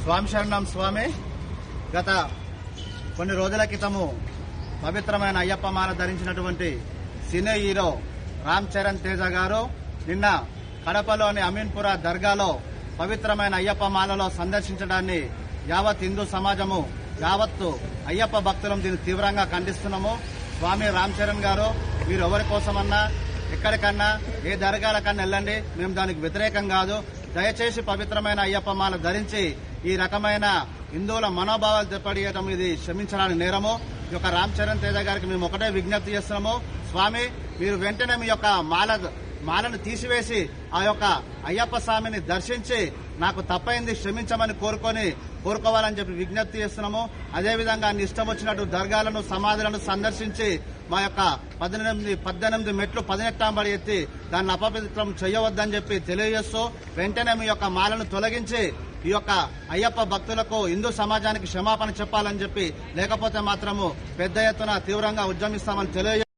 స్వామి శరణం స్వామి. గత కొన్ని రోజుల క్రితము పవిత్రమైన అయ్యప్ప మాల ధరించినటువంటి సినీ హీరో రామ్ చరణ్ తేజ గారు నిన్న కడపలోని అమీన్పుర దర్గాలో పవిత్రమైన అయ్యప్ప మాలలో సందర్శించడాన్ని యావత్ హిందూ సమాజము యావత్తు అయ్యప్ప భక్తులం దీన్ని తీవ్రంగా ఖండిస్తున్నాము. స్వామి రామ్ చరణ్ గారు, మీరు ఎవరి కోసమన్నా ఎక్కడికన్నా ఏ దర్గాలకన్నా వెళ్ళండి, మేము దానికి వ్యతిరేకం కాదు. దయచేసి పవిత్రమైన అయ్యప్ప మాల ధరించి ఈ రకమైన హిందువుల మనోభావాలు దెబ్బతీయడం ఇది క్షమించడానికి నేరము. ఈ యొక్క రామ్ చరణ్ తేజ గారికి మేము ఒకటే విజ్ఞప్తి చేస్తున్నాము. స్వామి, మీరు వెంటనే మీ యొక్క మాలను తీసివేసి ఆ యొక్క అయ్యప్ప స్వామిని దర్శించి నాకు తప్పైంది క్షమించమని కోరుకోవాలని చెప్పి విజ్ఞప్తి చేస్తున్నాము. అదేవిధంగా ఇష్టం వచ్చినట్టు దర్గాలను సమాధులను సందర్శించి మా యొక్క 18 మెట్లు 18 ఎత్తి దాన్ని అపవిత్రం చేయవద్దని చెప్పి తెలియజేస్తూ వెంటనే మీ యొక్క మాలను తొలగించి ఈ యొక్క అయ్యప్ప భక్తులకు హిందూ సమాజానికి క్షమాపణ చెప్పాలని చెప్పి, లేకపోతే మాత్రము పెద్ద ఎత్తున తీవ్రంగా ఉద్యమిస్తామని తెలియజేస్తాము.